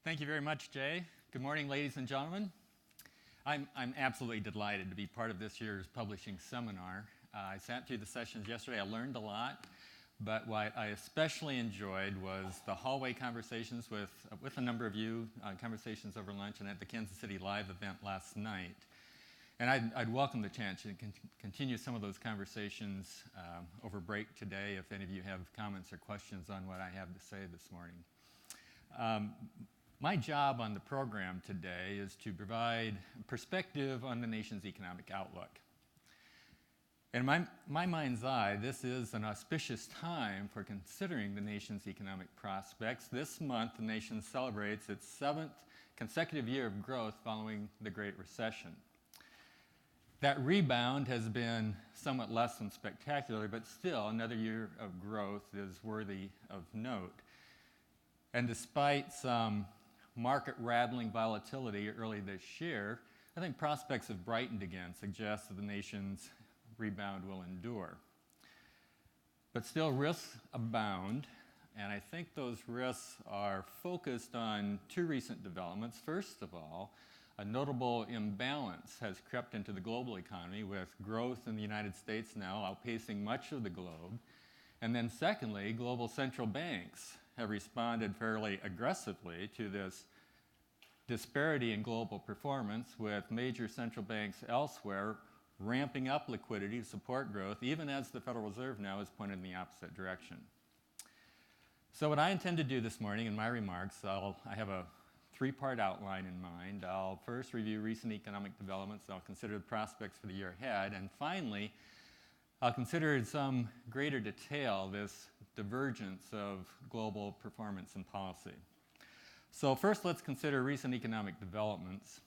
Thank you very much, Jay. Good morning, ladies and gentlemen. I'm absolutely delighted to be part of this year's publishing seminar. I sat through the sessions yesterday. I learned a lot, but what I especially enjoyed was the hallway conversations with a number of you, conversations over lunch and at the Kansas City Live event last night. And I'd welcome the chance to continue some of those conversations over break today if any of you have comments or questions on what I have to say this morning. My job on the program today is to provide perspective on the nation's economic outlook. In my mind's eye, this is an auspicious time for considering the nation's economic prospects. This month, the nation celebrates its 7th consecutive year of growth following the Great Recession. That rebound has been somewhat less than spectacular, but still another year of growth is worthy of note. And despite some market-rattling volatility early this year, I think prospects have brightened again, suggest that the nation's rebound will endure. But still, risks abound, and I think those risks are focused on two recent developments. First of all, a notable imbalance has crept into the global economy, with growth in the United States now outpacing much of the globe. And then secondly, global central banks have responded fairly aggressively to this disparity in global performance, with major central banks elsewhere ramping up liquidity to support growth, even as the Federal Reserve now is pointed in the opposite direction. So what I intend to do this morning in my remarks, I have a three-part outline in mind. I'll first review recent economic developments. I'll consider the prospects for the year ahead. And finally, I'll consider in some greater detail this divergence of global performance and policy. So first, let's consider recent economic developments.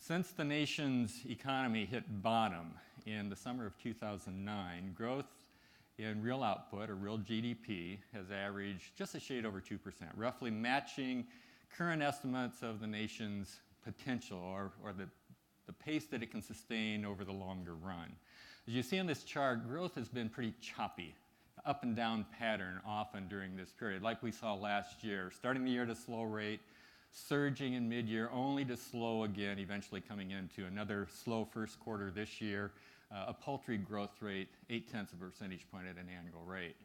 Since the nation's economy hit bottom in the summer of 2009, growth in real output, or real GDP, has averaged just a shade over 2%, roughly matching current estimates of the nation's potential, or the pace that it can sustain over the longer run. As you see on this chart, growth has been pretty choppy, up and down pattern often during this period, like we saw last year, starting the year at a slow rate, surging in mid-year, only to slow again, eventually coming into another slow first quarter this year, a paltry growth rate, 0.8 of a percentage point at an annual rate.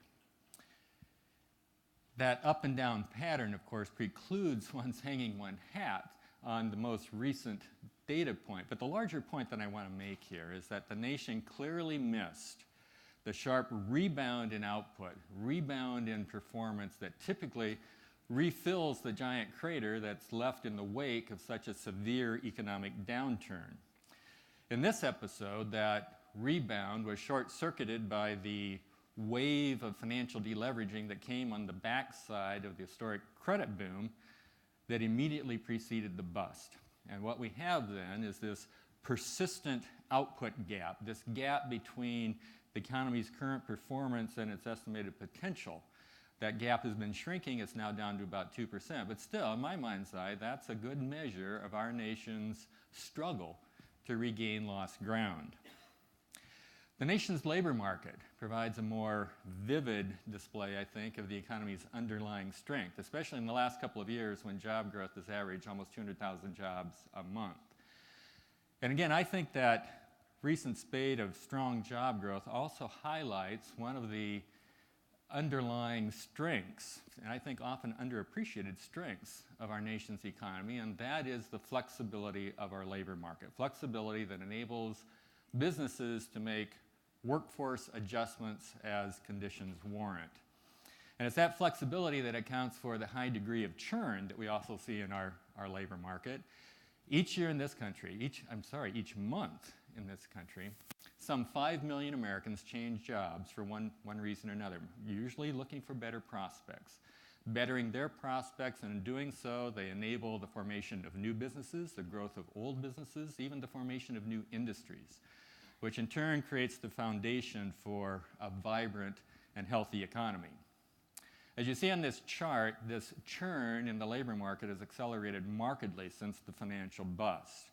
That up and down pattern, of course, precludes one's hanging one hat on the most recent data point. But the larger point that I want to make here is that the nation clearly missed the sharp rebound in output, rebound in performance that typically refills the giant crater that's left in the wake of such a severe economic downturn. In this episode, that rebound was short-circuited by the wave of financial deleveraging that came on the backside of the historic credit boom that immediately preceded the bust. And what we have then is this persistent output gap, this gap between the economy's current performance and its estimated potential. That gap has been shrinking. It's now down to about 2%. But still, in my mind's eye, that's a good measure of our nation's struggle to regain lost ground. The nation's labor market provides a more vivid display, I think, of the economy's underlying strength, especially in the last couple of years when job growth has averaged almost 200,000 jobs a month. And again, I think that recent spate of strong job growth also highlights one of the underlying strengths, and I think often underappreciated strengths of our nation's economy, and that is the flexibility of our labor market. Flexibility that enables businesses to make workforce adjustments as conditions warrant. And it's that flexibility that accounts for the high degree of churn that we also see in our labor market. Each year in this country, each month in this country, some 5 million Americans change jobs for one reason or another, usually looking for better prospects. Bettering their prospects, and in doing so, they enable the formation of new businesses, the growth of old businesses, even the formation of new industries, which in turn creates the foundation for a vibrant and healthy economy. As you see on this chart, this churn in the labor market has accelerated markedly since the financial bust,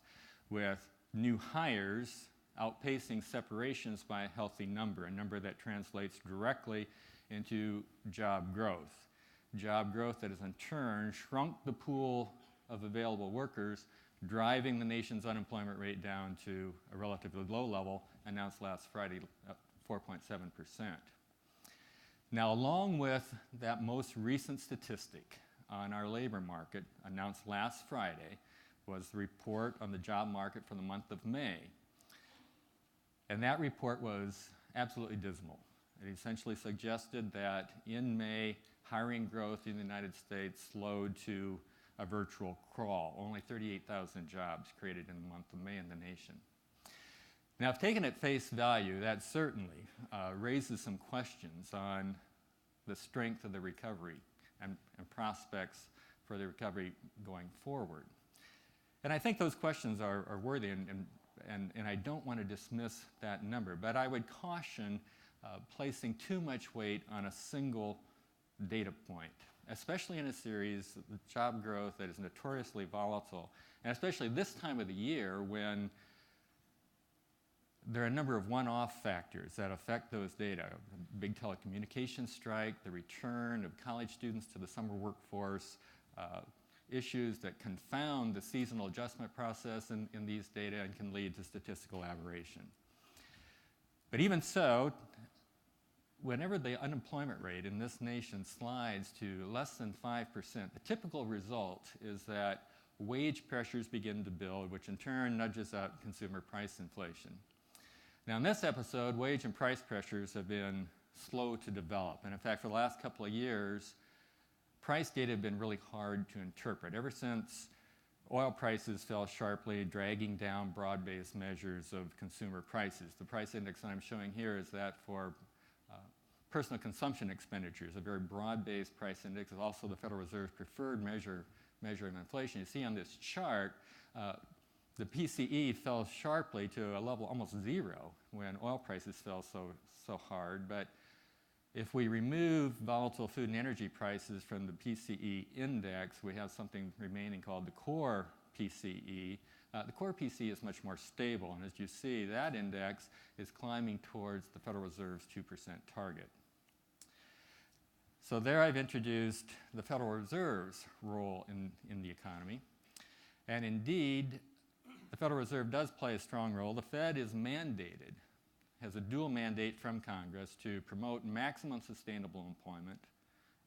with new hires outpacing separations by a healthy number, a number that translates directly into job growth. job growth that has in turn shrunk the pool of available workers, driving the nation's unemployment rate down to a relatively low level, announced last Friday, 4.7%. Now, along with that most recent statistic on our labor market, announced last Friday, was the report on the job market for the month of May. And that report was absolutely dismal. It essentially suggested that in May, hiring growth in the United States slowed to a virtual crawl. Only 38,000 jobs created in the month of May in the nation. Now, if taken at face value, that certainly raises some questions on the strength of the recovery and prospects for the recovery going forward. And I think those questions are worthy, and I don't want to dismiss that number, but I would caution placing too much weight on a single data point, especially in a series of job growth that is notoriously volatile, and especially this time of the year when there are a number of one-off factors that affect those data. The big telecommunications strike, the return of college students to the summer workforce, issues that confound the seasonal adjustment process in these data and can lead to statistical aberration. But even so, whenever the unemployment rate in this nation slides to less than 5%, the typical result is that wage pressures begin to build, which in turn nudges out consumer price inflation. Now, in this episode, wage and price pressures have been slow to develop. And in fact, for the last couple of years, price data have been really hard to interpret. Ever since oil prices fell sharply, dragging down broad-based measures of consumer prices. The price index that I'm showing here is that for personal consumption expenditures, a very broad-based price index. Is also the Federal Reserve's preferred measure of inflation. You see on this chart, the PCE fell sharply to a level almost zero when oil prices fell so hard. But if we remove volatile food and energy prices from the PCE index, we have something remaining called the core PCE. The core PCE is much more stable, and as you see, that index is climbing towards the Federal Reserve's 2% target. So there I've introduced the Federal Reserve's role in the economy. And indeed, the Federal Reserve does play a strong role. The Fed is mandated, has a dual mandate from Congress to promote maximum sustainable employment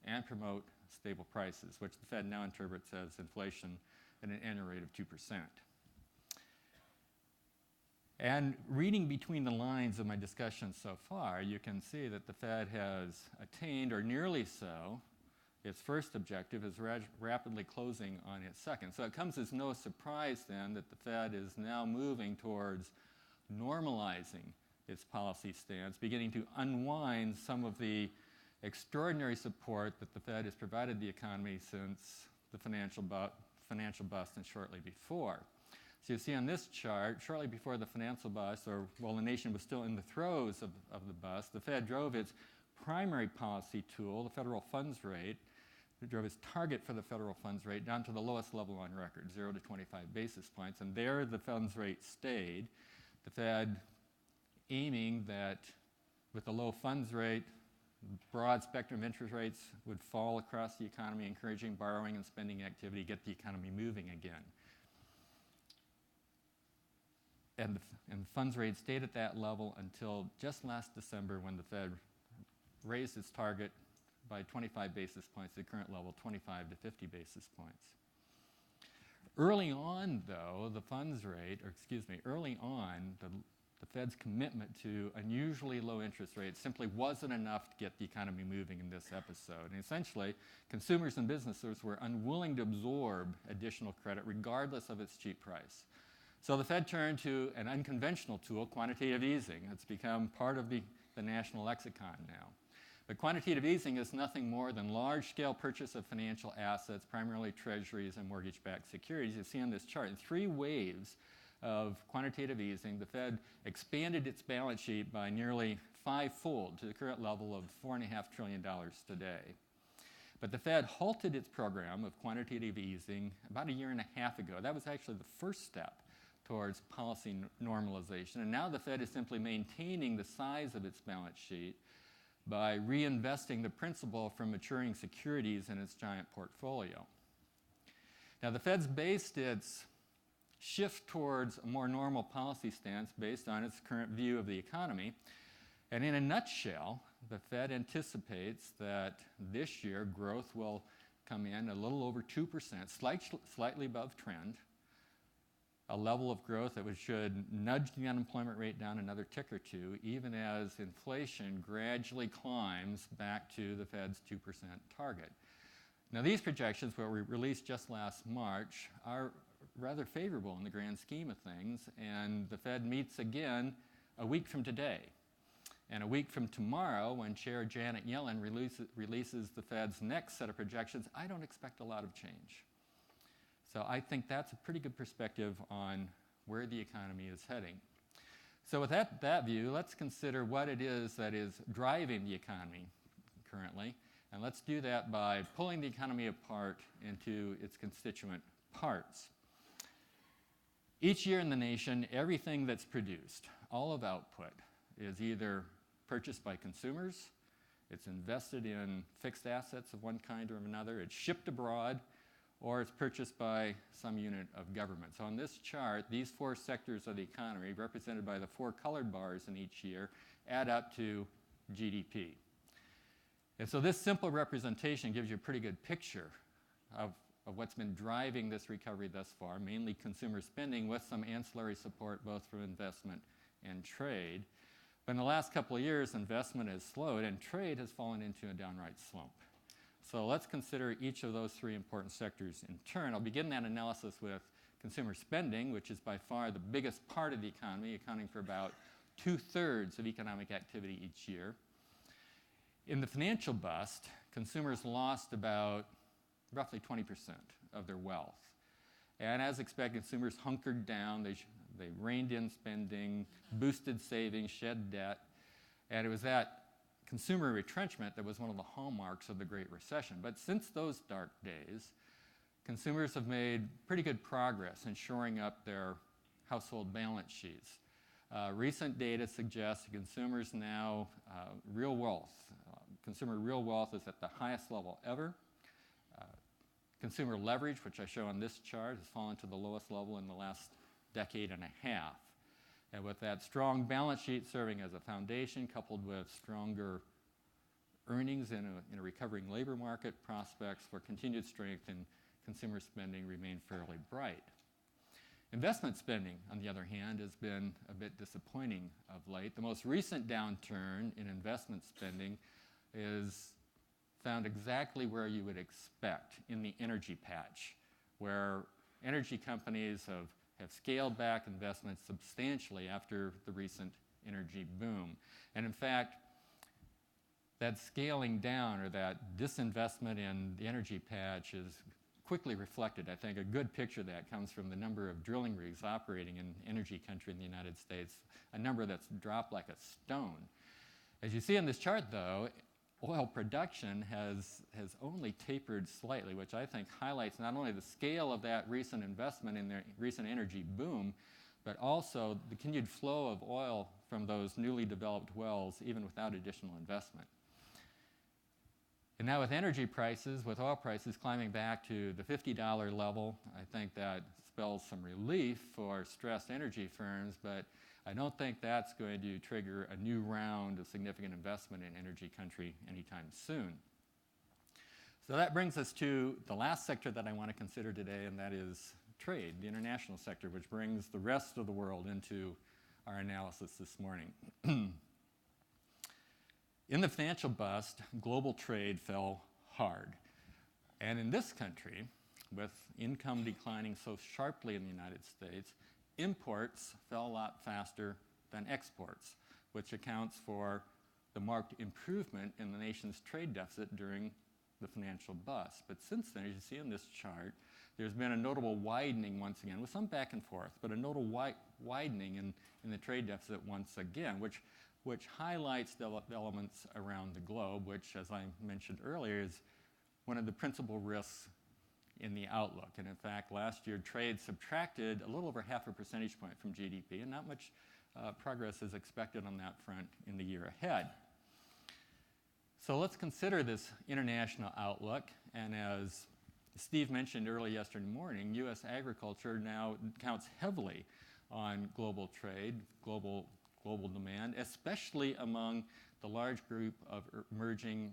and promote stable prices, which the Fed now interprets as inflation at an annual rate of 2%. And reading between the lines of my discussion so far, you can see that the Fed has attained, or nearly so, its first objective is rapidly closing on its second. So it comes as no surprise then that the Fed is now moving towards normalizing its policy stance, beginning to unwind some of the extraordinary support that the Fed has provided the economy since the financial bust and shortly before. So you see on this chart, shortly before the financial bust, or while the nation was still in the throes of the bust, the Fed drove its primary policy tool, the federal funds rate, it drove its target for the federal funds rate down to the lowest level on record, 0 to 25 basis points, and there the funds rate stayed. The Fed aiming that with the low funds rate, broad spectrum of interest rates would fall across the economy, encouraging borrowing and spending activity, get the economy moving again. And the funds rate stayed at that level until just last December when the Fed raised its target by 25 basis points to the current level, 25 to 50 basis points. Early on, though, the Fed's commitment to unusually low interest rates simply wasn't enough to get the economy moving in this episode. And essentially, consumers and businesses were unwilling to absorb additional credit regardless of its cheap price. So the Fed turned to an unconventional tool, quantitative easing. It's become part of the national lexicon now. But quantitative easing is nothing more than large-scale purchase of financial assets, primarily treasuries and mortgage-backed securities. You see on this chart, in 3 waves of quantitative easing, the Fed expanded its balance sheet by nearly 5-fold to the current level of $4.5 trillion today. But the Fed halted its program of quantitative easing about a year and a half ago. That was actually the first step towards policy normalization. And now the Fed is simply maintaining the size of its balance sheet by reinvesting the principal from maturing securities in its giant portfolio. Now, the Fed's based its shift towards a more normal policy stance based on its current view of the economy. And in a nutshell, the Fed anticipates that this year growth will come in a little over 2%, slightly above trend, a level of growth that should nudge the unemployment rate down another tick or two, even as inflation gradually climbs back to the Fed's 2% target. Now, these projections, what we released just last March, are rather favorable in the grand scheme of things, and the Fed meets again a week from today. And a week from tomorrow, when Chair Janet Yellen releases the Fed's next set of projections, I don't expect a lot of change. So I think that's a pretty good perspective on where the economy is heading. So with that view, let's consider what it is that is driving the economy currently. And let's do that by pulling the economy apart into its constituent parts. Each year in the nation, everything that's produced, all of output, is either purchased by consumers, it's invested in fixed assets of one kind or another, it's shipped abroad, or it's purchased by some unit of government. So on this chart, these four sectors of the economy, represented by the four colored bars in each year, add up to GDP. And so this simple representation gives you a pretty good picture of what's been driving this recovery thus far, mainly consumer spending with some ancillary support both from investment and trade. But in the last couple of years, investment has slowed and trade has fallen into a downright slump. So let's consider each of those three important sectors in turn. I'll begin that analysis with consumer spending, which is by far the biggest part of the economy, accounting for about 2/3 of economic activity each year. In the financial bust, consumers lost about roughly 20% of their wealth. And as expected, consumers hunkered down, they reined in spending, boosted savings, shed debt, and it was that consumer retrenchment that was one of the hallmarks of the Great Recession. But since those dark days, consumers have made pretty good progress in shoring up their household balance sheets. Recent data suggests that consumers now, consumer real wealth is at the highest level ever. Consumer leverage, which I show on this chart, has fallen to the lowest level in the last decade and a half. And with that strong balance sheet serving as a foundation, coupled with stronger earnings in a recovering labor market, prospects for continued strength in consumer spending remain fairly bright. Investment spending, on the other hand, has been a bit disappointing of late. The most recent downturn in investment spending is found exactly where you would expect, in the energy patch, where energy companies have scaled back investments substantially after the recent energy boom. And in fact, that scaling down or that disinvestment in the energy patch is quickly reflected. I think a good picture of that comes from the number of drilling rigs operating in energy country in the United States, a number that's dropped like a stone. As you see in this chart, though, oil production has only tapered slightly, which I think highlights not only the scale of that recent investment in the recent energy boom, but also the continued flow of oil from those newly developed wells, even without additional investment. And now with energy prices, with oil prices climbing back to the $50 level, I think that spells some relief for stressed energy firms, but I don't think that's going to trigger a new round of significant investment in energy country anytime soon. So that brings us to the last sector that I want to consider today, and that is trade, the international sector, which brings the rest of the world into our analysis this morning. In the financial bust, global trade fell hard. And in this country, with income declining so sharply in the United States, imports fell a lot faster than exports, which accounts for the marked improvement in the nation's trade deficit during the financial bust. But since then, as you see in this chart, there's been a notable widening once again, with some back and forth, but a notable widening in the trade deficit once again, which highlights developments around the globe, which, as I mentioned earlier, is one of the principal risks in the outlook. And in fact, last year, trade subtracted a little over 0.5 percentage point from GDP, and not much progress is expected on that front in the year ahead. So let's consider this international outlook. And as Steve mentioned early yesterday morning, U.S. agriculture now counts heavily on global trade, global demand, especially among the large group of emerging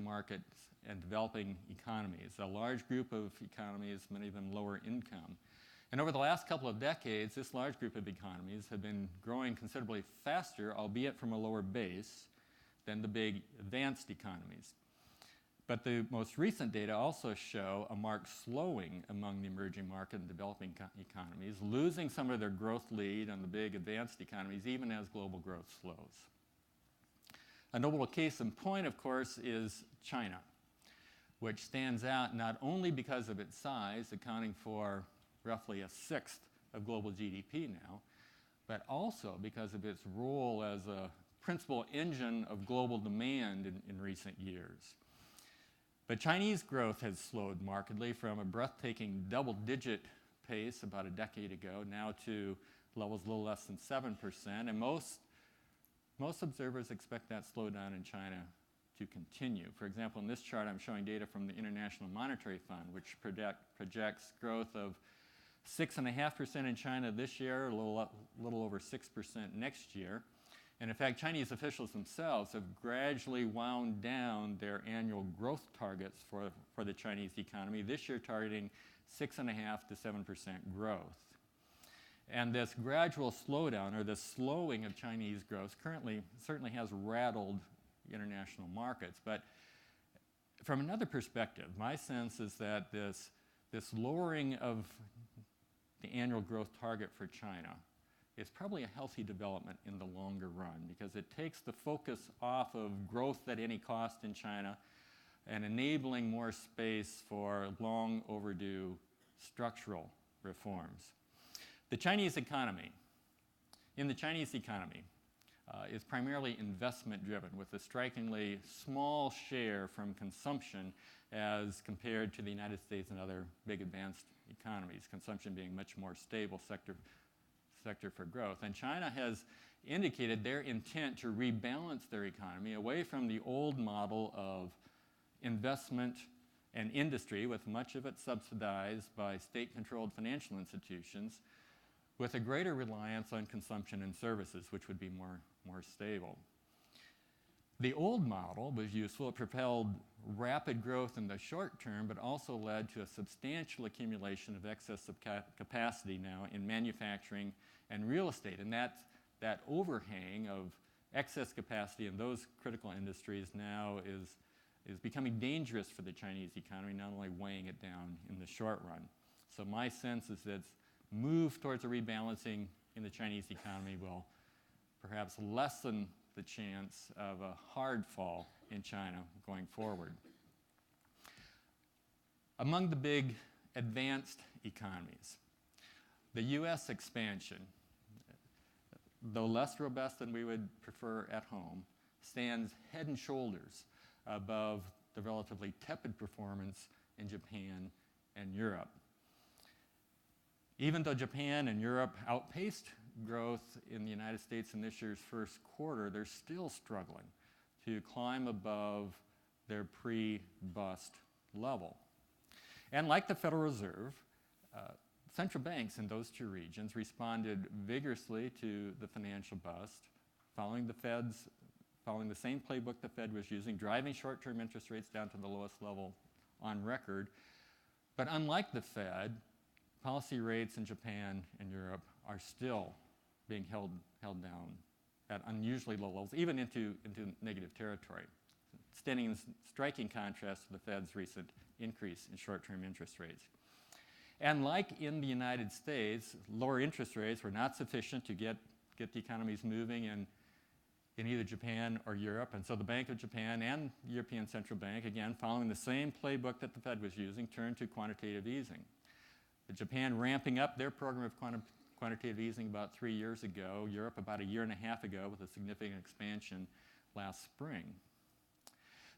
markets and developing economies. A large group of economies, many of them lower income. And over the last couple of decades, this large group of economies have been growing considerably faster, albeit from a lower base, than the big advanced economies. But the most recent data also show a marked slowing among the emerging market and developing economies, losing some of their growth lead on the big advanced economies, even as global growth slows. A notable case in point, of course, is China, which stands out not only because of its size, accounting for roughly a sixth of global GDP now, but also because of its role as a principal engine of global demand in recent years. But Chinese growth has slowed markedly from a breathtaking double-digit pace about a decade ago now to levels a little less than 7%. And most observers expect that slowdown in China to continue. For example, in this chart, I'm showing data from the International Monetary Fund, which projects growth of 6.5% in China this year, a little over 6% next year. And in fact, Chinese officials themselves have gradually wound down their annual growth targets for the Chinese economy, this year targeting 6.5% to 7% growth. And this gradual slowdown, or this slowing of Chinese growth, currently certainly has rattled international markets. But from another perspective, my sense is that this lowering of the annual growth target for China is probably a healthy development in the longer run, because it takes the focus off of growth at any cost in China and enabling more space for long overdue structural reforms. The Chinese economy is primarily investment driven, with a strikingly small share from consumption as compared to the United States and other big advanced economies, consumption being much more stable sector for growth. And China has indicated their intent to rebalance their economy away from the old model of investment and industry, with much of it subsidized by state-controlled financial institutions, with a greater reliance on consumption and services, which would be more stable. The old model was useful. It propelled rapid growth in the short term, but also led to a substantial accumulation of excess of capacity now in manufacturing and real estate. And that overhang of excess capacity in those critical industries now is becoming dangerous for the Chinese economy, not only weighing it down in the short run. So my sense is that its move towards a rebalancing in the Chinese economy will perhaps lessen the chance of a hard fall in China going forward. Among the big advanced economies, the U.S. expansion, though less robust than we would prefer at home, stands head and shoulders above the relatively tepid performance in Japan and Europe. Even though Japan and Europe outpaced growth in the United States in this year's first quarter, they're still struggling to climb above their pre-bust level. And like the Federal Reserve, central banks in those two regions responded vigorously to the financial bust, following the same playbook the Fed was using, driving short-term interest rates down to the lowest level on record. But unlike the Fed, policy rates in Japan and Europe are still being held down at unusually low levels, even into negative territory, standing in striking contrast to the Fed's recent increase in short-term interest rates. And like in the United States, lower interest rates were not sufficient to get the economies moving in either Japan or Europe. And so the Bank of Japan and the European Central Bank, again, following the same playbook that the Fed was using, turned to quantitative easing. Japan ramping up their program of quantitative easing about 3 years ago, Europe about a year and a half ago with a significant expansion last spring.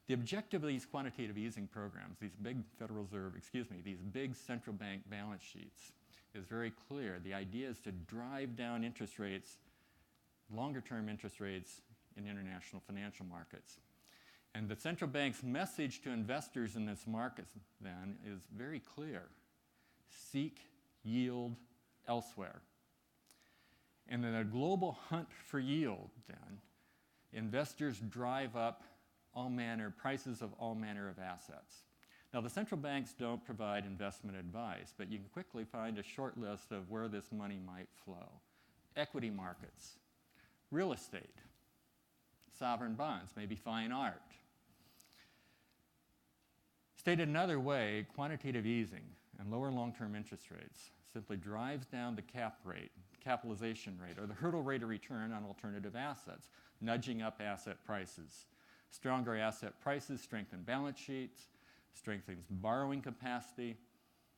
The objective of these quantitative easing programs, these big big central bank balance sheets, is very clear. The idea is to drive down interest rates, longer-term interest rates in international financial markets. And the central bank's message to investors in this market then is very clear. Seek yield elsewhere. And in a global hunt for yield, then, investors drive up prices of all manner of assets. Now, the central banks don't provide investment advice, but you can quickly find a short list of where this money might flow. Equity markets, real estate, sovereign bonds, maybe fine art. Stated another way, quantitative easing and lower long-term interest rates simply drives down the capitalization rate, or the hurdle rate of return on alternative assets, nudging up asset prices. Stronger asset prices strengthen balance sheets, strengthens borrowing capacity,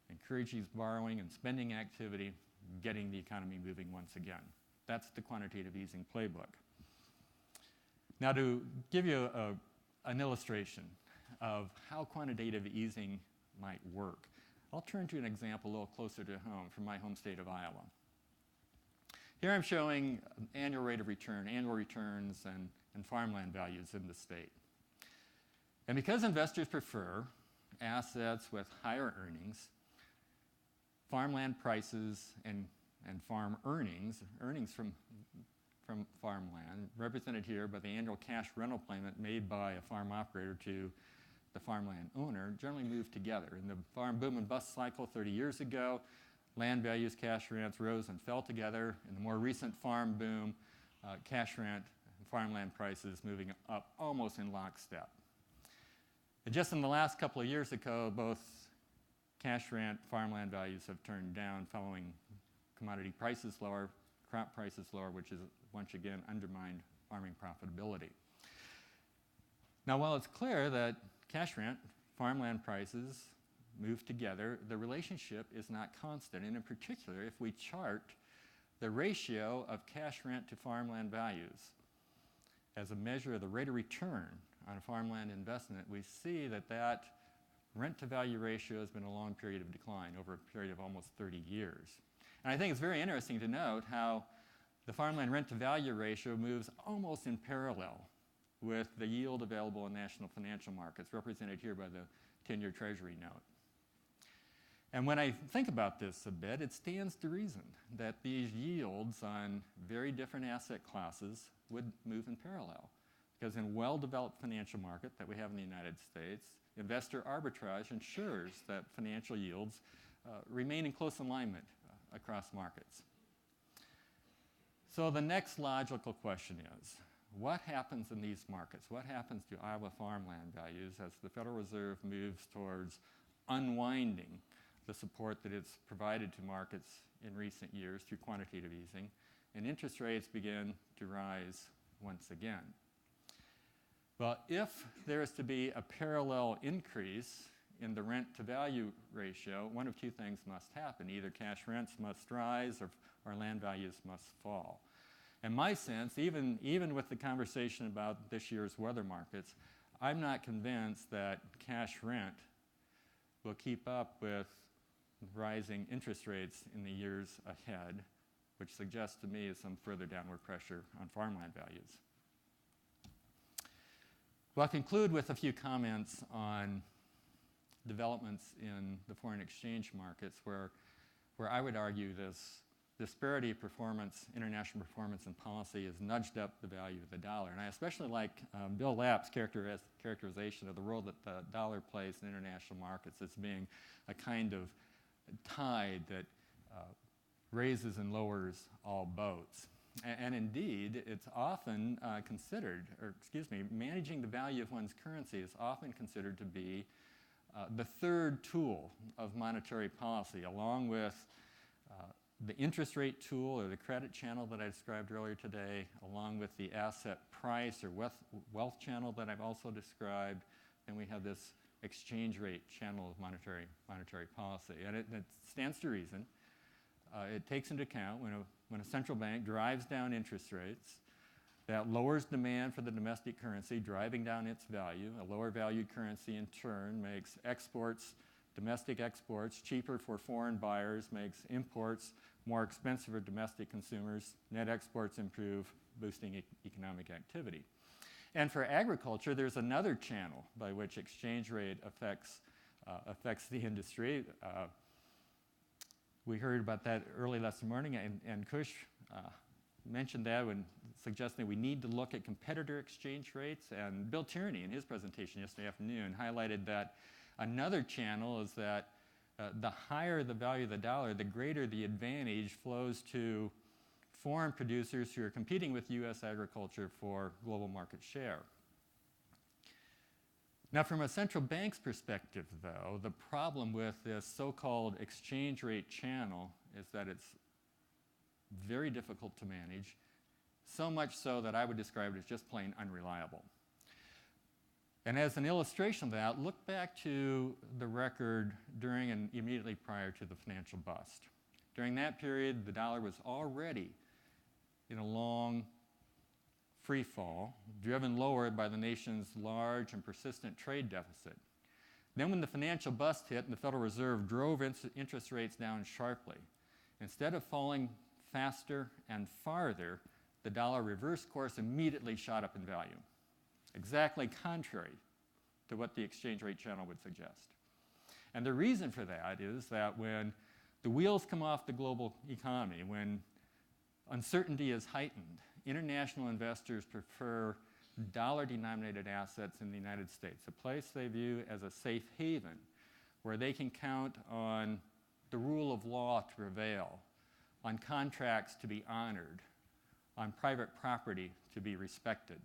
encourages borrowing and spending activity, getting the economy moving once again. That's the quantitative easing playbook. Now, to give you an illustration of how quantitative easing might work, I'll turn to an example a little closer to home from my home state of Iowa. Here I'm showing annual rate of return, annual returns, and farmland values in the state. And because investors prefer assets with higher earnings, farmland prices and farm earnings from farmland, represented here by the annual cash rental payment made by a farm operator to the farmland owner, generally move together. In the farm boom and bust cycle 30 years ago, land values, cash rents rose and fell together. In the more recent farm boom, cash rent and farmland prices moving up almost in lockstep. And just in the last couple of years ago, both cash rent, farmland values have turned down following commodity prices lower, crop prices lower, which has once again undermined farming profitability. Now, while it's clear that cash rent, farmland prices move together, the relationship is not constant. And in particular, if we chart the ratio of cash rent to farmland values as a measure of the rate of return on a farmland investment, we see that rent-to-value ratio has been a long period of decline over a period of almost 30 years. And I think it's very interesting to note how the farmland rent-to-value ratio moves almost in parallel with the yield available in national financial markets, represented here by the 10-year Treasury note. And when I think about this a bit, it stands to reason that these yields on very different asset classes would move in parallel. Because in a well-developed financial market that we have in the United States, investor arbitrage ensures that financial yields remain in close alignment across markets. So the next logical question is, what happens in these markets? What happens to Iowa farmland values as the Federal Reserve moves towards unwinding the support that it's provided to markets in recent years through quantitative easing, and interest rates begin to rise once again? Well, if there is to be a parallel increase in the rent-to-value ratio, one of two things must happen. Either cash rents must rise or land values must fall. In my sense, even with the conversation about this year's weather markets, I'm not convinced that cash rent will keep up with rising interest rates in the years ahead, which suggests to me some further downward pressure on farmland values. Well, I'll conclude with a few comments on developments in the foreign exchange markets where I would argue this disparity of performance, international performance and policy has nudged up the value of the dollar. And I especially like Bill Lapp's characterization of the role that the dollar plays in international markets as being a kind of tide that raises and lowers all boats. And indeed, it's often managing the value of one's currency is often considered to be the third tool of monetary policy, along with the interest rate tool or the credit channel that I described earlier today, along with the asset price or wealth channel that I've also described, and we have this exchange rate channel of monetary policy. And it stands to reason. It takes into account when a central bank drives down interest rates, that lowers demand for the domestic currency, driving down its value. A lower valued currency in turn makes domestic exports cheaper for foreign buyers, makes imports more expensive for domestic consumers. Net exports improve, boosting economic activity. And for agriculture, there's another channel by which exchange rate affects the industry. We heard about that early last morning, and Kush mentioned that when suggesting we need to look at competitor exchange rates. And Bill Tierney, in his presentation yesterday afternoon, highlighted that another channel is that the higher the value of the dollar, the greater the advantage flows to foreign producers who are competing with U.S. agriculture for global market share. Now, from a central bank's perspective, though, the problem with this so-called exchange rate channel is that it's very difficult to manage, so much so that I would describe it as just plain unreliable. And as an illustration of that, look back to the record during and immediately prior to the financial bust. During that period, the dollar was already in a long free fall, driven lower by the nation's large and persistent trade deficit. Then when the financial bust hit and the Federal Reserve drove interest rates down sharply, instead of falling faster and farther, the dollar reversed course, immediately shot up in value. Exactly contrary to what the exchange rate channel would suggest. And the reason for that is that when the wheels come off the global economy, when uncertainty is heightened, international investors prefer dollar-denominated assets in the United States, a place they view as a safe haven where they can count on the rule of law to prevail, on contracts to be honored, on private property to be respected.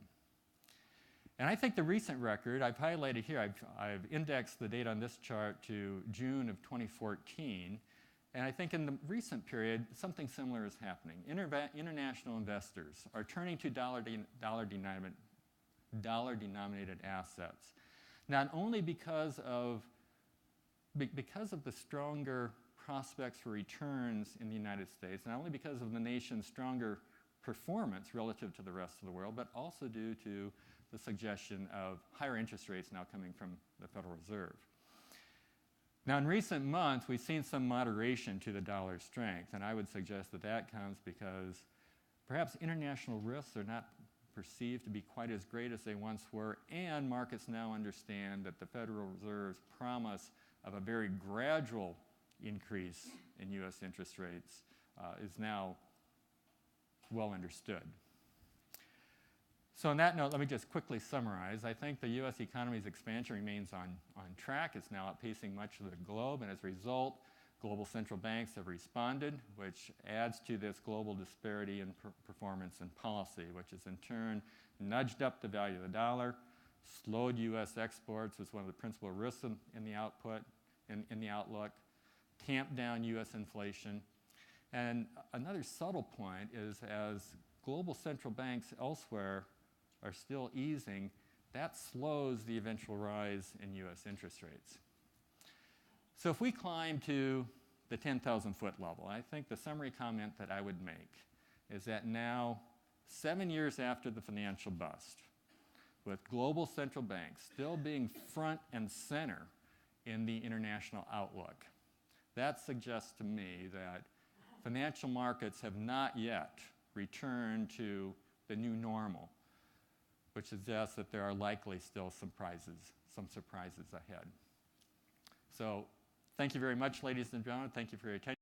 And I think the recent record, I've highlighted here, I've indexed the data on this chart to June of 2014, and I think in the recent period, something similar is happening. International investors are turning to dollar-denominated assets, not only because of the stronger prospects for returns in the United States, not only because of the nation's stronger performance relative to the rest of the world, but also due to the suggestion of higher interest rates now coming from the Federal Reserve. Now, in recent months, we've seen some moderation to the dollar's strength, and I would suggest that that comes because perhaps international risks are not perceived to be quite as great as they once were, and markets now understand that the Federal Reserve's promise of a very gradual increase in U.S. interest rates is now well understood. So on that note, let me just quickly summarize. I think the U.S. economy's expansion remains on track. It's now outpacing much of the globe, and as a result, global central banks have responded, which adds to this global disparity in performance and policy, which has in turn nudged up the value of the dollar, slowed U.S. exports as one of the principal risks in the outlook, tamped down U.S. inflation. And another subtle point is as global central banks elsewhere are still easing, that slows the eventual rise in U.S. interest rates. So if we climb to the 10,000-foot level, I think the summary comment that I would make is that now, 7 years after the financial bust, with global central banks still being front and center in the international outlook, that suggests to me that financial markets have not yet returned to the new normal, which suggests that there are likely still some surprises ahead. So thank you very much, ladies and gentlemen. Thank you for your attention.